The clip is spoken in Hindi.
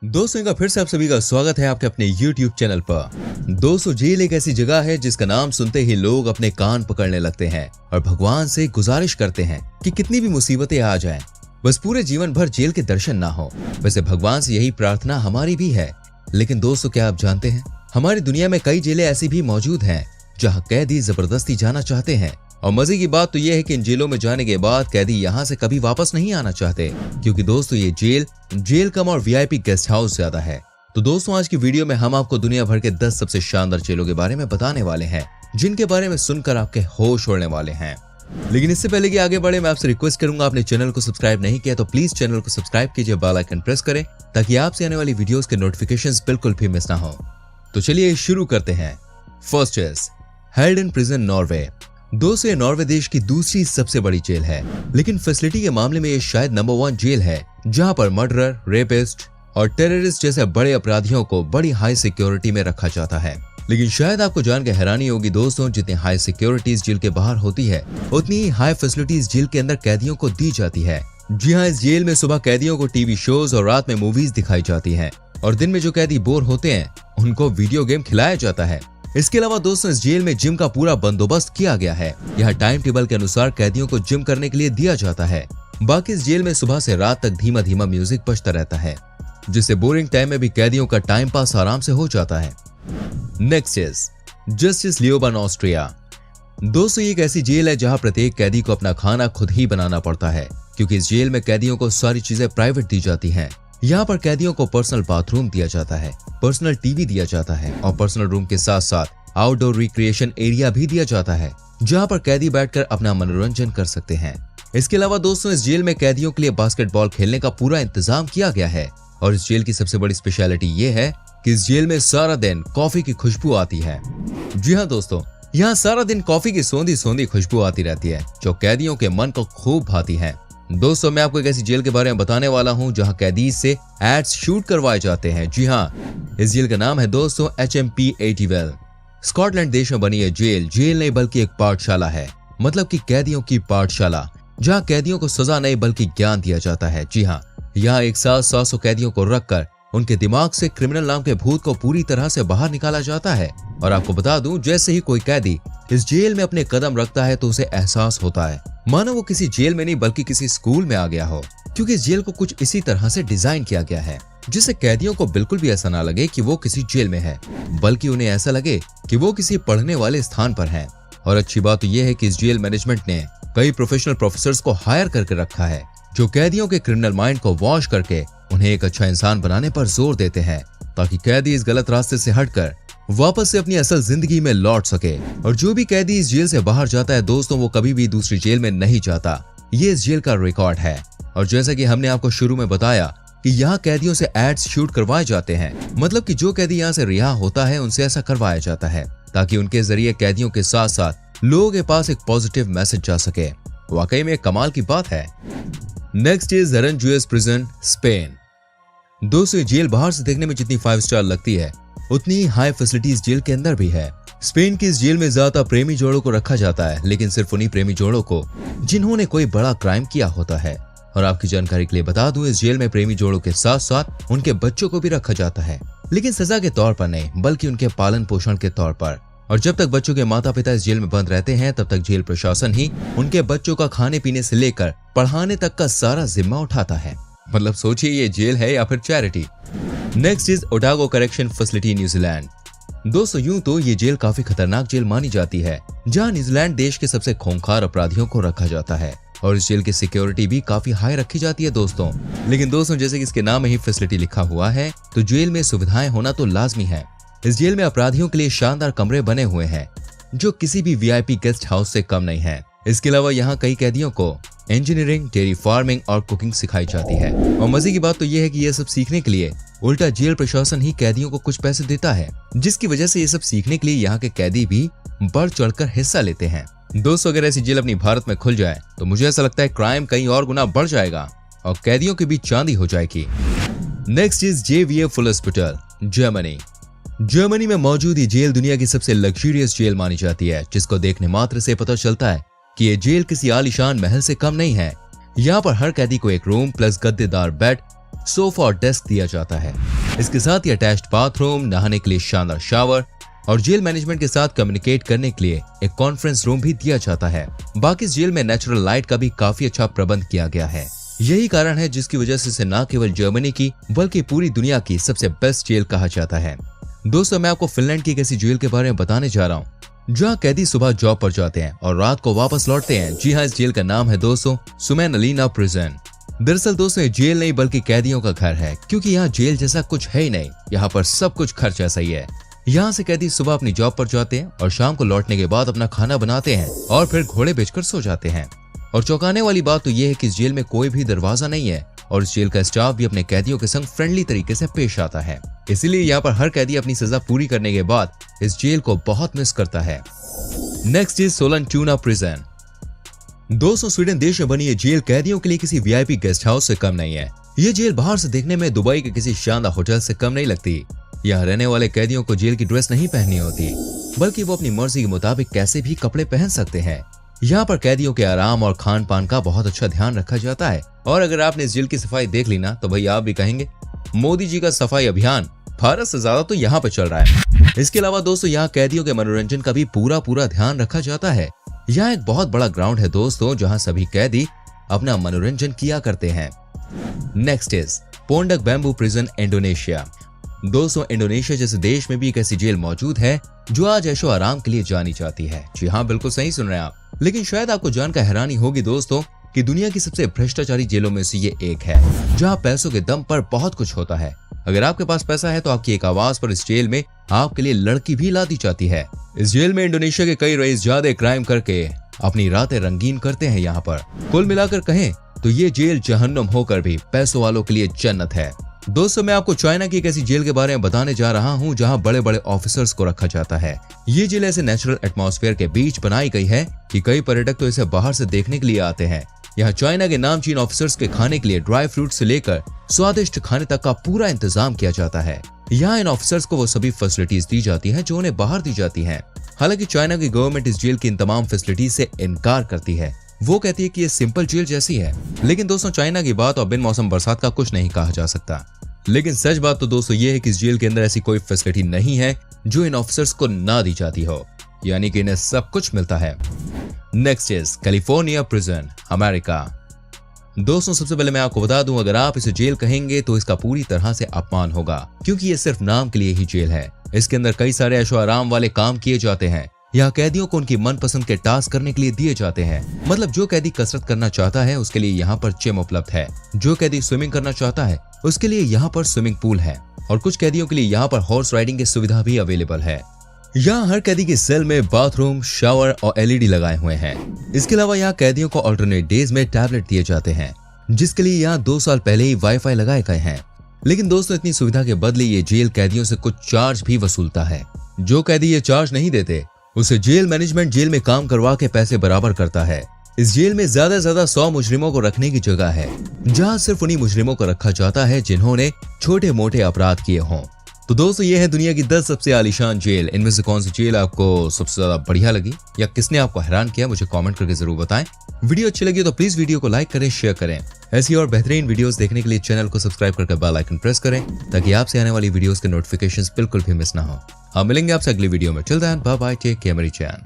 दोस्तों एक बार फिर से आप सभी का स्वागत है आपके अपने YouTube चैनल पर। दोस्तों जेल एक ऐसी जगह है जिसका नाम सुनते ही लोग अपने कान पकड़ने लगते हैं और भगवान से गुजारिश करते हैं कि कितनी भी मुसीबतें आ जाएं, बस पूरे जीवन भर जेल के दर्शन ना हो। वैसे भगवान से यही प्रार्थना हमारी भी है। लेकिन दोस्तों क्या आप जानते हैं, हमारी दुनिया में कई जेलें ऐसी भी मौजूद हैं जहाँ कैदी जबरदस्ती जाना चाहते हैं। और मजे की बात तो यह है कि इन जेलों में जाने के बाद कैदी यहाँ से कभी वापस नहीं आना चाहते, क्योंकि दोस्तों ये जेल कम और वीआईपी गेस्ट हाउस ज्यादा है। तो दोस्तों आज की वीडियो में हम आपको दुनिया भर के 10 सबसे शानदार जेलों के बारे में बताने वाले हैं, जिनके बारे में सुनकर आपके होश उड़ने वाले हैं। लेकिन इससे पहले कि आगे बढ़े, मैं आपसे रिक्वेस्ट करूंगा, आपने चैनल को सब्सक्राइब नहीं किया तो प्लीज चैनल को सब्सक्राइब कीजिए, बेल आइकन प्रेस करें ताकि आपसे आने वाली वीडियोस के नोटिफिकेशंस बिल्कुल भी मिस ना हो। तो चलिए शुरू करते हैं। First is हेल्डन prison, Norway. दोस्तों ये नॉर्वे देश की दूसरी सबसे बड़ी जेल है, लेकिन फैसिलिटी के मामले में ये शायद नंबर 1 जेल है, जहां पर मर्डरर, रेपिस्ट और टेररिस्ट जैसे बड़े अपराधियों को बड़ी हाई सिक्योरिटी में रखा जाता है। लेकिन शायद आपको जान के हैरानी होगी दोस्तों, जितनी हाई सिक्योरिटीज जेल के बाहर होती है, उतनी ही हाई फैसिलिटीज जेल के अंदर कैदियों को दी जाती है। जी हाँ, इस जेल में सुबह कैदियों को टीवी शोज और रात में मूवीज दिखाई जाती है, और दिन में जो कैदी बोर होते हैं उनको वीडियो गेम खिलाया जाता है। इसके अलावा दोस्तों इस जेल में जिम का पूरा बंदोबस्त किया गया है। यहाँ टाइम टेबल के अनुसार कैदियों को जिम करने के लिए दिया जाता है। बाकी इस जेल में सुबह से रात तक धीमा धीमा म्यूजिक बजता रहता है, जिससे बोरिंग टाइम में भी कैदियों का टाइम पास आराम से हो जाता है। Next is justice Leoben, Austria. दोस्तों ये एक ऐसी जेल है जहाँ प्रत्येक कैदी को अपना खाना खुद ही बनाना पड़ता है, क्योंकि इस जेल में कैदियों को सारी चीजें प्राइवेट दी जाती हैं। यहाँ पर कैदियों को पर्सनल बाथरूम दिया जाता है, पर्सनल टीवी दिया जाता है और पर्सनल रूम के साथ साथ आउटडोर रिक्रिएशन एरिया भी दिया जाता है, जहाँ पर कैदी बैठकर अपना मनोरंजन कर सकते हैं। इसके अलावा दोस्तों इस जेल में कैदियों के लिए बास्केटबॉल खेलने का पूरा इंतजाम किया गया है। और इस जेल की सबसे बड़ी स्पेशलिटी ये है कि इस जेल में सारा दिन कॉफी की खुशबू आती है। जी हाँ दोस्तों, यहाँ सारा दिन कॉफी की सोंधी सोंधी खुशबू आती रहती है, जो कैदियों के मन को खूब भाती है। दोस्तों मैं आपको एक ऐसी जेल के बारे में बताने वाला हूँ जहाँ कैदी से एड्स शूट करवाए जाते हैं। जी हाँ, इस जेल का नाम है दोस्तों HMP 80 स्कॉटलैंड देश में बनी यह जेल नहीं बल्कि एक पाठशाला है, मतलब कि कैदियों की पाठशाला, जहाँ कैदियों को सजा नहीं बल्कि ज्ञान दिया जाता है। जी हाँ, यहाँ एक साथ 700 कैदियों को रखकर उनके दिमाग से क्रिमिनल नाम के भूत को पूरी तरह से बाहर निकाला जाता है। और आपको बता दूं, जैसे ही कोई कैदी इस जेल में अपने कदम रखता है तो उसे एहसास होता है मानो वो किसी जेल में नहीं बल्कि किसी स्कूल में आ गया हो, क्योंकि इस जेल को कुछ इसी तरह से डिजाइन किया गया है जिससे कैदियों को बिल्कुल भी ऐसा ना लगे कि वो किसी जेल में है, बल्कि उन्हें ऐसा लगे कि वो किसी पढ़ने वाले स्थान पर है। और अच्छी बात तो यह है कि इस जेल मैनेजमेंट ने कई प्रोफेशनल प्रोफेसर्स को हायर करके रखा है, जो कैदियों के क्रिमिनल माइंड को वॉश करके उन्हें एक अच्छा इंसान बनाने पर जोर देते हैं, ताकि कैदी इस गलत रास्ते से हटकर वापस से अपनी असल जिंदगी में लौट सके। और जो भी कैदी इस जेल से बाहर जाता है दोस्तों, वो कभी भी दूसरी जेल में नहीं जाता। ये इस जेल का रिकॉर्ड है। और जैसा कि हमने आपको शुरू में बताया कि यहाँ कैदियों से एड्स शूट करवाए जाते हैं, मतलब कि जो कैदी यहाँ से रिहा होता है उनसे ऐसा करवाया जाता है ताकि उनके जरिए कैदियों के साथ साथ लोगों के पास एक पॉजिटिव मैसेज जा सके। वाकई में कमाल की बात है। Next is Aranjuez prison, Spain. दोस्तों ये जेल बाहर से देखने में जितनी 5 स्टार लगती है, उतनी ही हाई फैसिलिटीज जेल के अंदर भी है। स्पेन की इस जेल में ज्यादा प्रेमी जोड़ों को रखा जाता है, लेकिन सिर्फ उन्हीं प्रेमी जोड़ों को जिन्होंने कोई बड़ा क्राइम किया होता है। और आपकी जानकारी के लिए बता दूं, इस जेल में प्रेमी जोड़ों के साथ साथ उनके बच्चों को भी रखा जाता है, लेकिन सजा के तौर पर नहीं बल्कि उनके पालन पोषण के तौर पर। और जब तक बच्चों के माता पिता इस जेल में बंद रहते हैं, तब तक जेल प्रशासन ही उनके बच्चों का खाने पीने से लेकर पढ़ाने तक का सारा जिम्मा उठाता है। मतलब सोचिए ये जेल है या फिर charity. Next is Otago correction facility, New Zealand. दोस्तों यूं तो ये जेल काफी खतरनाक जेल मानी जाती है, जहां न्यूजीलैंड देश के सबसे खूंखार अपराधियों को रखा जाता है। और इस जेल की सिक्योरिटी भी काफी हाई रखी जाती है दोस्तों। लेकिन दोस्तों जैसे कि इसके नाम में ही फैसिलिटी लिखा हुआ है, तो जेल में सुविधाएं होना तो लाजमी है। इस जेल में अपराधियों के लिए शानदार कमरे बने हुए हैं, जो किसी भी वीआईपी गेस्ट हाउस से कम नहीं है। इसके अलावा यहाँ कई कैदियों को इंजीनियरिंग, डेयरी फार्मिंग और कुकिंग सिखाई जाती है। और मजे की बात तो ये है कि ये सब सीखने के लिए उल्टा जेल प्रशासन ही कैदियों को कुछ पैसे देता है, जिसकी वजह से ये सब सीखने के लिए यहाँ के कैदी भी बढ़ चढ़कर हिस्सा लेते हैं। दोस्तों अगर ऐसी जेल अपनी भारत में खुल जाए तो मुझे ऐसा लगता है क्राइम कहीं और गुना बढ़ जाएगा और कैदियों की भी चांदी हो जाएगी। Next is JVA full hospital, Germany. Germany में मौजूद ये जेल दुनिया की सबसे लग्जरियस जेल मानी जाती है, जिसको देखने मात्र से पता चलता है कि ये जेल किसी आलीशान महल से कम नहीं है। यहाँ पर हर कैदी को एक रूम प्लस गद्देदार बेड सोफा और डेस्क दिया जाता है। इसके साथ ही अटैच्ड बाथरूम, नहाने के लिए शानदार शावर और जेल मैनेजमेंट के साथ कम्युनिकेट करने के लिए एक कॉन्फ्रेंस रूम भी दिया जाता है। बाकी इस जेल में नेचुरल लाइट का भी काफी अच्छा प्रबंध किया गया है। यही कारण है जिसकी वजह से इसे न केवल जर्मनी की बल्कि पूरी दुनिया की सबसे बेस्ट जेल कहा जाता है। दोस्तों, मैं आपको फिनलैंड की एक ऐसी जेल के बारे में बताने जा रहा हूँ जहाँ कैदी सुबह जॉब पर जाते हैं और रात को वापस लौटते हैं। जी हाँ, इस जेल का नाम है दोस्तों सुमैनलिना प्रिजन। दरअसल दोस्तों, ये जेल नहीं बल्कि कैदियों का घर है, क्योंकि यहाँ जेल जैसा कुछ है ही नहीं। यहाँ पर सब कुछ घर जैसा ही है। यहाँ से कैदी सुबह अपनी जॉब पर जाते हैं और शाम को लौटने के बाद अपना खाना बनाते हैं और फिर घोड़े बेचकर सो जाते हैं। और चौंकाने वाली बात तो ये है कि इस जेल में कोई भी दरवाजा नहीं है और इस जेल का स्टाफ भी अपने कैदियों के संग फ्रेंडली तरीके से पेश आता है। इसीलिए यहाँ पर हर कैदी अपनी सजा पूरी करने के बाद इस जेल को बहुत मिस करता है। Next is Sollentuna prison. दोस्तों, स्वीडन देश में बनी ये जेल कैदियों के लिए किसी वीआईपी गेस्ट हाउस से कम नहीं है। ये जेल बाहर से देखने में दुबई के किसी शानदार होटल से कम नहीं लगती। यहाँ रहने वाले कैदियों को जेल की ड्रेस नहीं पहननी होती, बल्कि वो अपनी मर्जी के मुताबिक कैसे भी कपड़े पहन सकते हैं। यहाँ पर कैदियों के आराम और खान पान का बहुत अच्छा ध्यान रखा जाता है। और अगर आपने इस जेल की सफाई देख ली ना, तो भाई आप भी कहेंगे मोदी जी का सफाई अभियान भारत से ज्यादा तो यहाँ पे चल रहा है। इसके अलावा दोस्तों, यहाँ कैदियों के मनोरंजन का भी पूरा ध्यान रखा जाता है। यहाँ एक बहुत बड़ा ग्राउंड है दोस्तों, जहाँ सभी कैदी अपना मनोरंजन किया करते हैं। Next is Pondok bamboo prison, Indonesia. दोस्तों, इंडोनेशिया जैसे देश में भी एक ऐसी जेल मौजूद है जो आज ऐशो आराम के लिए जानी जाती है। जी हाँ, बिल्कुल सही सुन रहे हैं आप। लेकिन शायद आपको जानकर हैरानी होगी दोस्तों कि दुनिया की सबसे भ्रष्टाचारी जेलों में से ये एक है, जहाँ पैसों के दम पर बहुत कुछ होता है। अगर आपके पास पैसा है तो आपकी एक आवाज पर इस जेल में आपके लिए लड़की भी ला दी जाती है। इस जेल में इंडोनेशिया के कई रईस ज्यादा क्राइम करके अपनी रातें रंगीन करते हैं। यहाँ पर कुल मिलाकर कहें तो ये जेल जहन्नुम होकर भी पैसों वालों के लिए जन्नत है। दोस्तों, मैं आपको चाइना की एक ऐसी जेल के बारे में बताने जा रहा हूँ जहाँ बड़े बड़े ऑफिसर्स को रखा जाता है। ये जेल ऐसे नेचुरल एटमॉस्फेयर के बीच बनाई गई है कि कई पर्यटक तो इसे बाहर से देखने के लिए आते हैं। यहाँ चाइना के नामचीन ऑफिसर्स के खाने के लिए ड्राई फ्रूट से लेकर स्वादिष्ट खाने तक का पूरा इंतजाम किया जाता है। यहाँ इन ऑफिसर्स को वो सभी फैसिलिटीज दी जाती हैं जो उन्हें बाहर दी जाती हैं। हालांकि चाइना की गवर्नमेंट इस जेल की इन तमाम फैसिलिटीज से इनकार करती है। वो कहती है कि ये सिंपल जेल जैसी है। लेकिन दोस्तों, चाइना की बात और बिन मौसम बरसात का कुछ नहीं कहा जा सकता। लेकिन सच बात तो दोस्तों ये है कि इस जेल के अंदर ऐसी कोई फैसिलिटी नहीं है जो इन ऑफिसर्स को ना दी जाती हो, यानी कि इन्हें सब कुछ मिलता है। Next is California prison, America. दोस्तों, सबसे पहले मैं आपको बता दूं, अगर आप इसे जेल कहेंगे तो इसका पूरी तरह से अपमान होगा, क्योंकि ये सिर्फ नाम के लिए ही जेल है। इसके अंदर कई सारे ऐशो आराम वाले काम किए जाते हैं। यहाँ कैदियों को उनकी मनपसंद के टास्क करने के लिए दिए जाते हैं। मतलब जो कैदी कसरत करना चाहता है उसके लिए यहाँ पर जिम उपलब्ध है। जो कैदी स्विमिंग करना चाहता है उसके लिए यहाँ पर स्विमिंग पूल है। और कुछ कैदियों के लिए यहाँ पर हॉर्स राइडिंग की सुविधा भी अवेलेबल है। यहाँ हर कैदी के सेल में बाथरूम, शावर और एलईडी लगाए हुए हैं। इसके अलावा यहाँ कैदियों को अल्टरनेट डेज में टैबलेट दिए जाते हैं, जिसके लिए यहाँ 2 साल पहले ही वाईफाई लगाए गए हैं। लेकिन दोस्तों, इतनी सुविधा के बदले ये जेल कैदियों से कुछ चार्ज भी वसूलता है। जो कैदी ये चार्ज नहीं देते उसे जेल मैनेजमेंट जेल में काम करवा के पैसे बराबर करता है। इस जेल में ज्यादा से ज्यादा 100 मुजरिमों को रखने की जगह है, जहाँ सिर्फ उन्हीं मुजरिमों को रखा जाता है जिन्होंने छोटे मोटे अपराध किए हों। तो दोस्तों, ये है दुनिया की 10 सबसे आलीशान जेल। इनमें से कौन सी जेल आपको सबसे ज्यादा बढ़िया लगी या किसने आपको हैरान किया, मुझे कमेंट करके जरूर बताएं। वीडियो अच्छी लगी तो प्लीज वीडियो को लाइक करें, शेयर करें। ऐसी और बेहतरीन वीडियोस देखने के लिए चैनल को सब्सक्राइब करके बेल आइकन प्रेस करें, ताकि आपसे आने वाली वीडियोस के नोटिफिकेशंस बिल्कुल भी मिस ना हो। हम मिलेंगे आपसे अगली वीडियो में। Till then bye bye, take care मेरी चैन।